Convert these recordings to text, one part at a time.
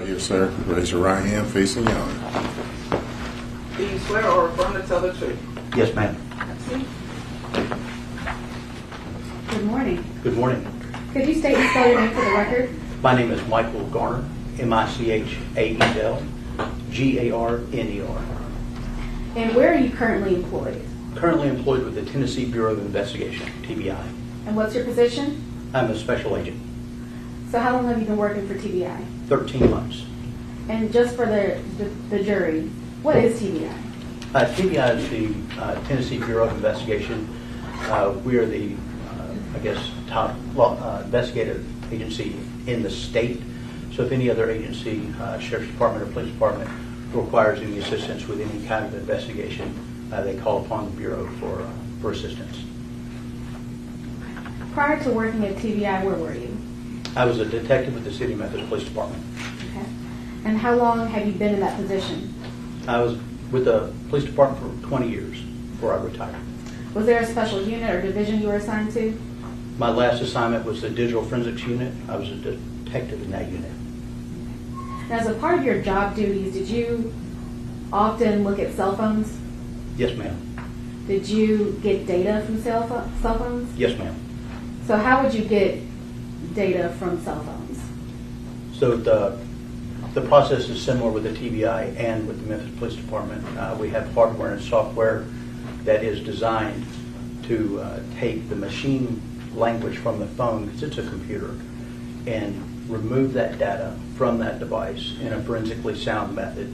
Yes, sir. Raise your right hand facing yonder. Do you swear or affirm to tell the truth? Yes, ma'am. Good morning. Good morning. Could you state and spell your name for the record? My name is Michael Garner, Michael-Garner. And where are you currently employed? Currently employed with the Tennessee Bureau of Investigation, TBI. And what's your position? I'm a special agent. So how long have you been working for TBI? 13 months. And just for the jury, what is TBI? TBI is the Tennessee Bureau of Investigation. We are the, top investigative agency in the state. So if any other agency, Sheriff's Department or Police Department, requires any assistance with any kind of investigation, they call upon the Bureau for assistance. Prior to working at TBI, where were you? I was a detective with the City of Memphis Police Department. Okay. And how long have you been in that position? I was with the police department for 20 years before I retired. Was there a special unit or division you were assigned to? My last assignment was the Digital Forensics Unit. I was a detective in that unit. And as a part of your job duties, did you often look at cell phones? Yes, ma'am. Did you get data from cell phones? Yes, ma'am. So how would you get data from cell phones? So the process is similar with the TBI and with the Memphis Police Department. We have hardware and software that is designed to take the machine language from the phone, because it's a computer, and remove that data from that device in a forensically sound method.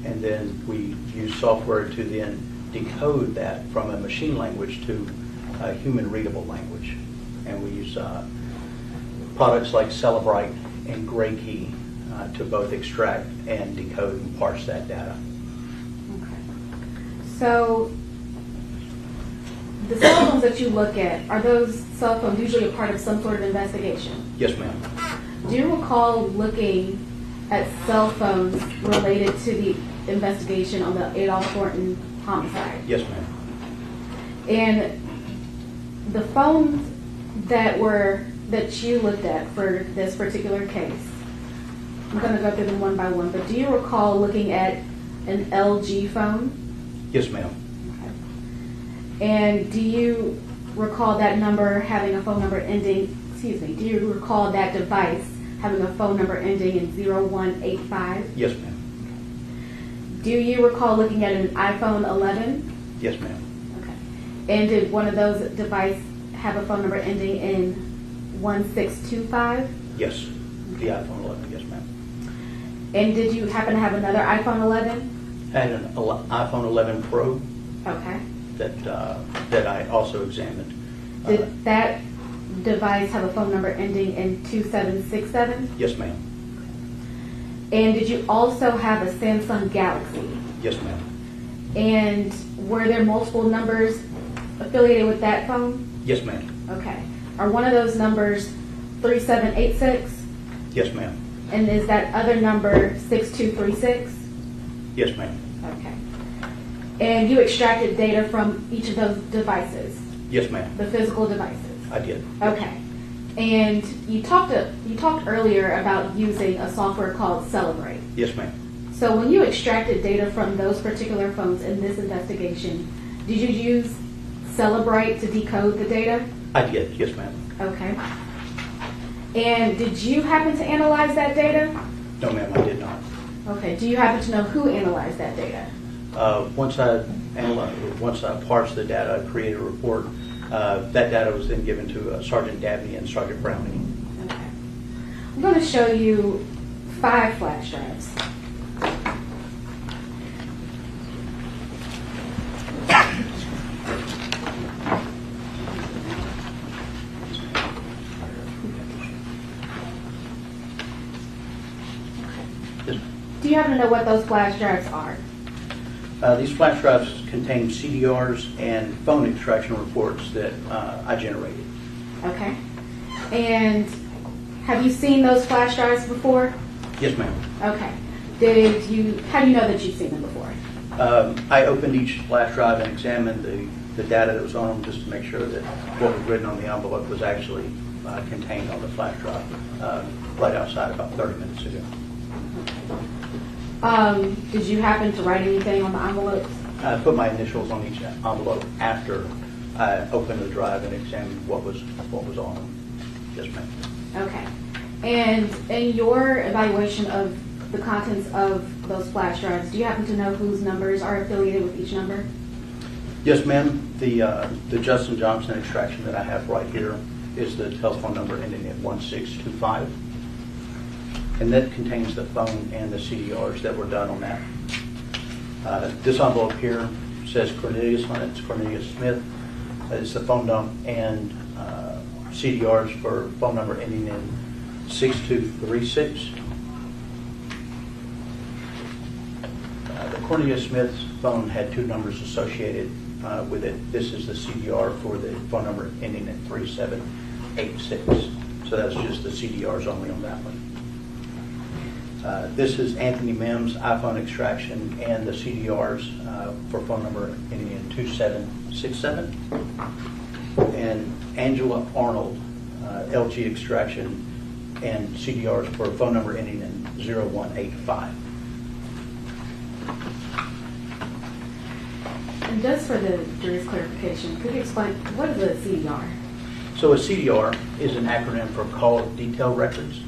And then we use software to then decode that from a machine language to a human readable language. And we use products like Celebrite and Gray Key to both extract and decode and parse that data. Okay. So the cell phones that you look at, are those cell phones usually a part of some sort of investigation? Yes, ma'am. Do you recall looking at cell phones related to the investigation on the Adolph Thornton homicide? Yes, ma'am. And the phones that you looked at for this particular case, I'm going to go through them one by one, but do you recall looking at an LG phone? Yes, ma'am. Okay. And do you recall that number having a phone number ending, do you recall that device having a phone number ending in 0185? Yes, ma'am. Do you recall looking at an iPhone 11? Yes, ma'am. Okay. And did one of those devices have a phone number ending in 1625? Yes. The iPhone 11, yes, ma'am. And did you happen to have another iPhone 11? I had an iPhone 11 Pro Okay. that I also examined. Did that device have a phone number ending in 2767? Yes, ma'am. And did you also have a Samsung Galaxy? Yes, ma'am. And were there multiple numbers affiliated with that phone? Yes, ma'am. Okay. Are one of those numbers 3786? Yes, ma'am. And is that other number 6236? Yes, ma'am. Okay. And you extracted data from each of those devices, Yes, ma'am. the physical devices? I did. Okay. And you talked earlier about using a software called Celebrate. Yes, ma'am. So when you extracted data from those particular phones in this investigation, did you use Celebrate to decode the data? I did. Yes, ma'am. Okay. And did you happen to analyze that data? No, ma'am, I did not. Okay. Do you happen to know who analyzed that data? Once I parsed the data, I created a report. That data was then given to Sergeant Dabney and Sergeant Browning. Okay. I'm going to show you 5 flash drives. Do you happen to know what those flash drives are? These flash drives contain CDRs and phone extraction reports that I generated. Okay. And have you seen those flash drives before? Yes, ma'am. Okay. How do you know that you've seen them before? I opened each flash drive and examined the data that was on them just to make sure that what was written on the envelope was actually contained on the flash drive right outside about 30 minutes ago. Did you happen to write anything on the envelopes? I put my initials on each envelope after I opened the drive and examined what was on them. Yes, ma'am. Okay. And in your evaluation of the contents of those flash drives, do you happen to know whose numbers are affiliated with each number? Yes, ma'am. The Justin Johnson extraction that I have right here is the telephone number ending at 1625. And that contains the phone and the CDRs that were done on that. This envelope here says Cornelius on it. It's Cornelius Smith. It's the phone number and CDRs for phone number ending in 6236. The Cornelius Smith's phone had two numbers associated with it. This is the CDR for the phone number ending in 3786. So that's just the CDRs only on that one. This is Anthony Mims' iPhone extraction and the CDRs for phone number ending in 2767. And Angela Arnold, LG extraction and CDRs for phone number ending in 0185. And just for the jury's clarification, could you explain what is a CDR? So a CDR is an acronym for call detail records.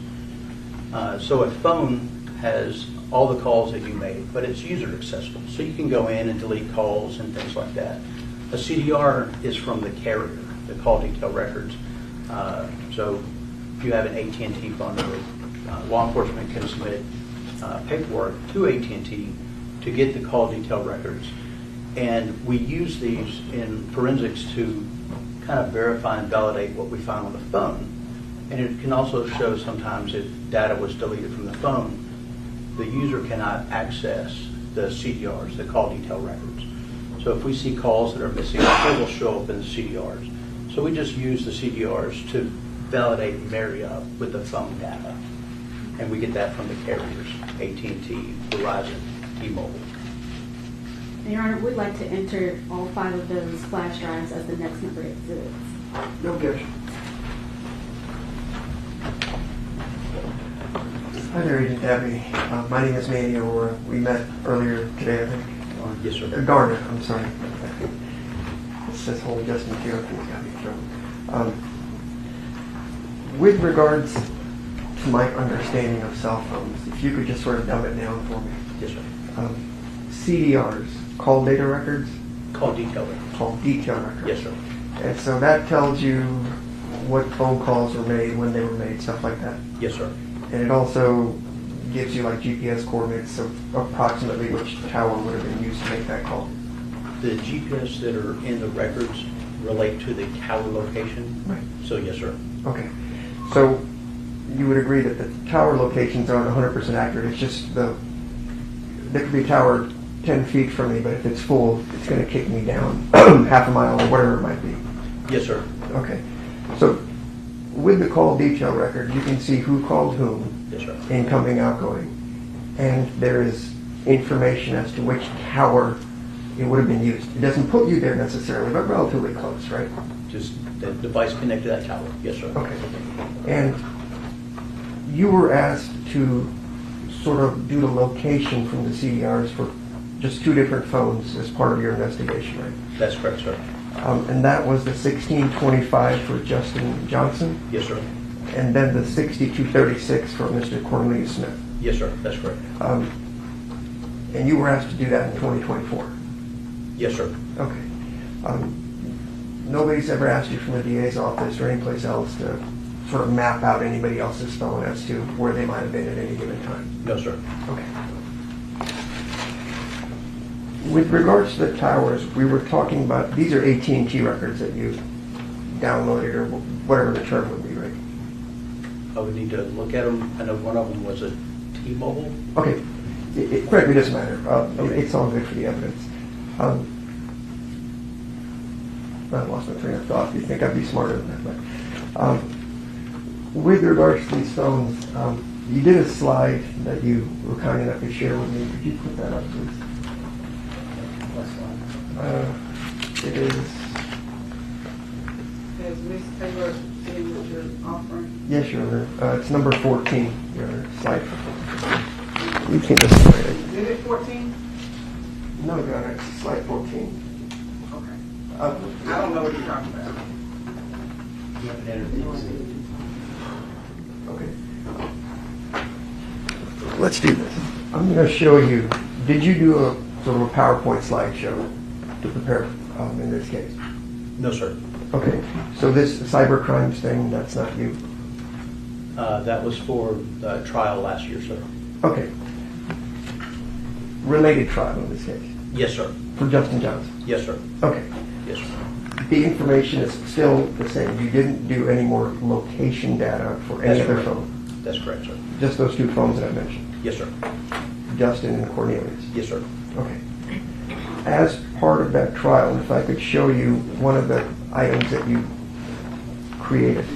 So a phone has all the calls that you made, but it's user accessible. So you can go in and delete calls and things like that. A CDR is from the carrier, the call detail records. So if you have an AT&T phone number, law enforcement can submit paperwork to AT&T to get the call detail records. And we use these in forensics to kind of verify and validate what we find on the phone. And it can also show sometimes if data was deleted from the phone, the user cannot access the CDRs, the call detail records. So if we see calls that are missing, it will show up in the CDRs. So we just use the CDRs to validate and marry up with the phone data. And we get that from the carriers, AT&T, Verizon, T-Mobile. And Your Honor, we'd like to enter all 5 of those flash drives as the next numbered exhibits. No objection. Hi there, Agent Dabney. My name is Manny Arora. We met earlier today, I think. Yes, sir. Garner, I'm sorry. It's this whole Justin Taylor thing's got me thrown. With regards to my understanding of cell phones, if you could just sort of dumb it down for me. Yes, sir. CDRs, call data records? Call detail records. Call detail records. Yes, sir. And so that tells you what phone calls were made, when they were made, stuff like that. Yes, sir. And it also gives you like GPS coordinates of approximately which tower would have been used to make that call. The GPS that are in the records relate to the tower location. Right. So yes, sir. Okay. So you would agree that the tower locations aren't 100% accurate. It's just there could be a tower 10 feet from me, but if it's full, it's going to kick me down half a mile or whatever it might be. Yes, sir. Okay. So with the call detail record, you can see who called whom, Yes, sir. incoming, outgoing, and there is information as to which tower it would have been used. It doesn't put you there necessarily, but relatively close, right? Just the device connected to that tower. Yes, sir. Okay. And you were asked to sort of do the location from the CDRs for just 2 different phones as part of your investigation, right? That's correct, sir. And that was the 1625 for Justin Johnson, Yes, sir. and then the 6236 for Mr. Cornelius Smith. Yes, sir. That's correct. And you were asked to do that in 2024. Yes, sir. Okay. Nobody's ever asked you from the DA's office or anyplace else to sort of map out anybody else's phone as to where they might have been at any given time? No, sir. Okay. With regards to the towers, we were talking about, these are AT&T records that you downloaded or whatever the term would be, right? I would need to look at them. I know one of them was a T-Mobile. Okay. Correct, it doesn't matter. Okay. It's all good for the evidence. I lost my train of thought. You'd think I'd be smarter than that. But with regards to these phones, you did a slide that you were kind enough to share with me. Could you put that up, please? It is. Has Ms. Taylor seen what you're offering? Yes, Your Honor. It's number 14, Your Honor. Slide 14. You can't just say it. Is it 14? No, Garner, it's slide 14. Okay. Uh, I don't know what you're talking about. Okay. Let's do this. I'm going to show you. Did you do a sort of a PowerPoint slideshow to prepare in this case? No, sir. Okay. So this cyber crimes thing, that's not you. That was for the trial last year, sir. Okay. Related trial in this case Yes, sir. for Justin Johnson. Yes, sir. Okay. Yes, sir. The information is still the same. You didn't do any more location data for any That's other correct. phone. That's correct, sir. Just those two phones that I mentioned, Yes, sir. Justin and Cornelius. Yes, sir. Okay. As part of that trial, if I could show you one of the items that you created.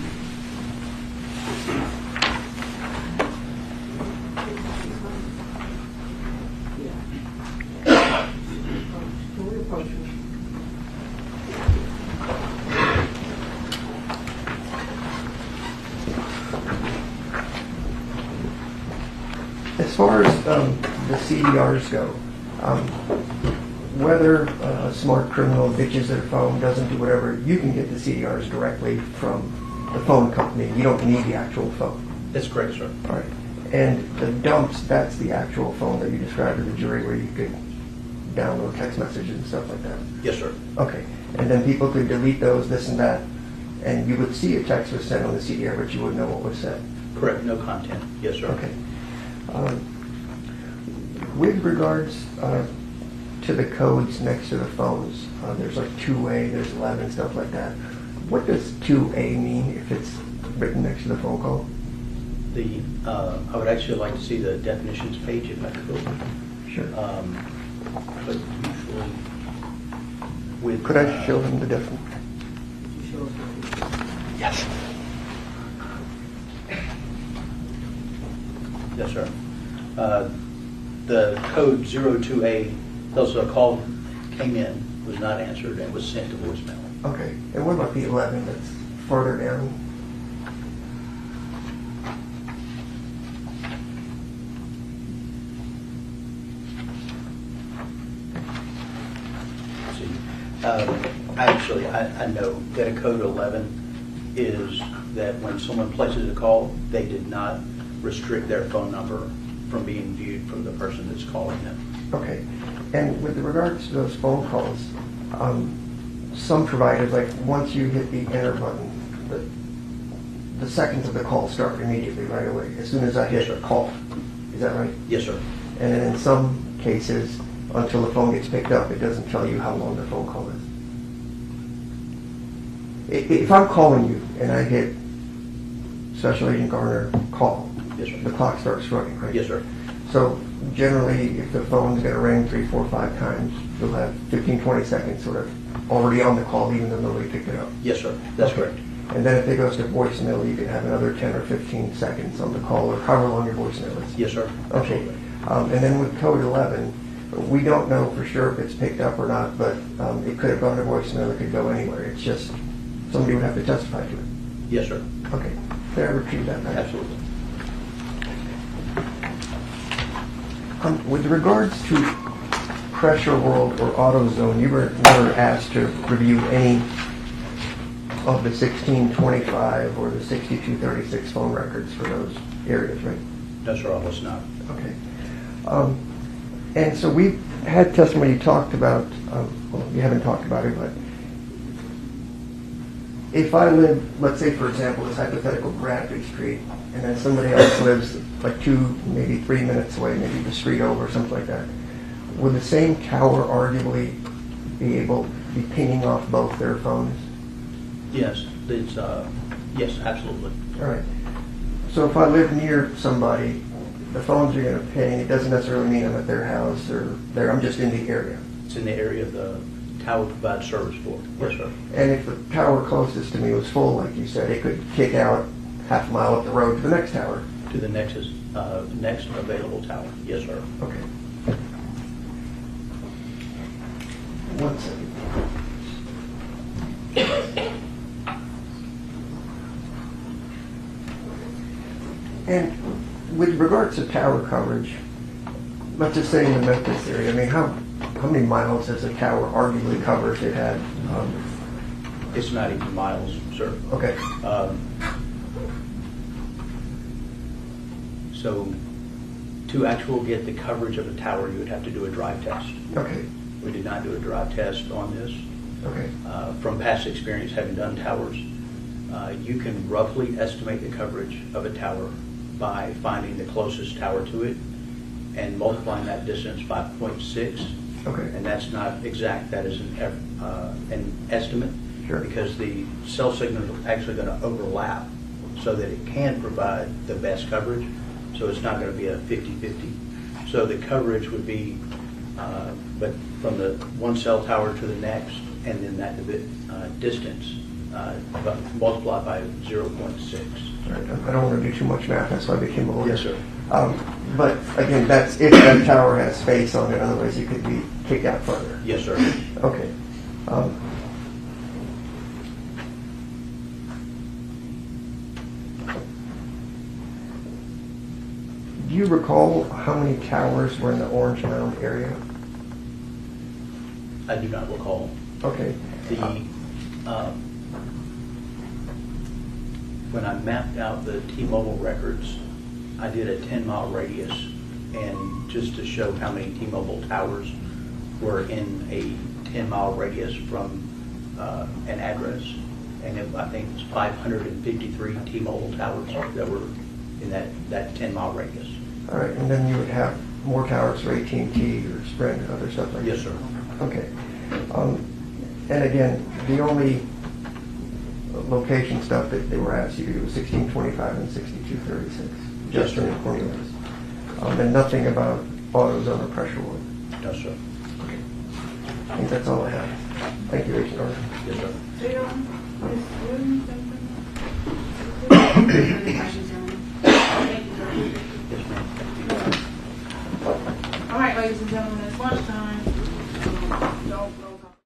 As far as the CDRs go, whether a smart criminal ditches their phone, doesn't do whatever, you can get the CDRs directly from the phone company. You don't need the actual phone. That's correct, sir. All right. And the dumps, that's the actual phone that you described to the jury where you could download text messages and stuff like that. Yes, sir. Okay. And then people could delete those, this and that, and you would see a text was sent on the CDR, but you wouldn't know what was said. Correct. No content. Yes, sir. Okay. With regards to the codes next to the phones, there's like 2A, there's 11, stuff like that. What does 2A mean if it's written next to the phone call? I would actually like to see the definitions page if I could. Sure. But usually with... Could I show them the definition? Yes. Yes, sir. The code 02A, those a call came in, was not answered, and was sent to voicemail. Okay. And what about the 11 that's farther down? Actually, I know that a code 11 is that when someone places a call, they did not restrict their phone number from being viewed from the person that's calling them. Okay. And with regards to those phone calls, some providers, like once you hit the enter button, the seconds of the call start immediately right away, as soon as I hit Yes, sir. call. Is that right? Yes, sir. And then in some cases, until the phone gets picked up, it doesn't tell you how long the phone call is. If I'm calling you and I hit Special Agent Garner call, Yes, sir. the clock starts running, right? Yes, sir. So generally, if the phone's going to ring 3, 4, 5 times, you'll have 15, 20 seconds sort of already on the call, even though nobody picked it up. Yes, sir. That's Okay. correct. And then if it goes to voicemail, you can have another 10 or 15 seconds on the call, or however long your voicemail is. Yes, sir. Okay. Absolutely. And then with code 11, we don't know for sure if it's picked up or not, but it could have gone to voicemail, it could go anywhere. It's just somebody would have to testify to it. Yes, sir. Okay. Can I retrieve that back? Absolutely. With regards to Pressure World or AutoZone, you were never asked to review any of the 1625 or the 6236 phone records for those areas, right? No, sir, I was not. Okay. And so we had testimony you talked about, well, you haven't talked about it, but if I live, let's say, for example, this hypothetical Bradley Street, and then somebody else lives like 2, maybe 3 minutes away, maybe the street over, something like that, would the same tower arguably be able to be pinging off both their phones? Yes, it's, yes, absolutely. All right. So if I live near somebody, the phones are going to ping. It doesn't necessarily mean I'm at their house or there. I'm just in the area. It's in the area the tower provides service for. Yes, sir. And if the tower closest to me was full, like you said, it could kick out half a mile up the road to the next tower. To the next available tower. Yes, sir. Okay. 1 second. And with regards to tower coverage, let's just say in the Memphis area, I mean, how many miles does a tower arguably cover if it had, It's not even miles, sir. okay, So to actually get the coverage of a tower, you would have to do a drive test. okay, We did not do a drive test on this. okay, From past experience, having done towers, you can roughly estimate the coverage of a tower by finding the closest tower to it and multiplying that distance by 0.6. okay, And that's not exact, that is an estimate. Sure. Because the cell signal is actually going to overlap so that it can provide the best coverage. So it's not going to be a 50-50. So the coverage would be, but from the one cell tower to the next, and then that distance multiplied by 0.6. all right, I don't want to do too much math, that's why I became a lawyer. Yes, sir. But again, that's if that tower has space on it, otherwise you could be kicked out further. Yes, sir. Okay. Do you recall how many towers were in the Orange Mound area? I do not recall. Okay. When I mapped out the T-Mobile records, I did a 10-mile radius, and just to show how many T-Mobile towers were in a 10-mile radius from an address, and I think it's 553 T-Mobile towers that were in that 10-mile radius. All right, and then you would have more towers for AT&T or Sprint and other stuff like that? Yes, sir. Okay. And again, the only location stuff that they were asked you to do was 1625 and 6236. Yes, Just in sir. the formulas. And nothing about AutoZone or pressure wood. No, sir. Okay. I think that's all I have. Thank you, Agent Garner. Yes, sir. Jill, Ms. Williams, something? Yes, ma'am. All right, ladies and gentlemen, it's lunchtime. Don't go.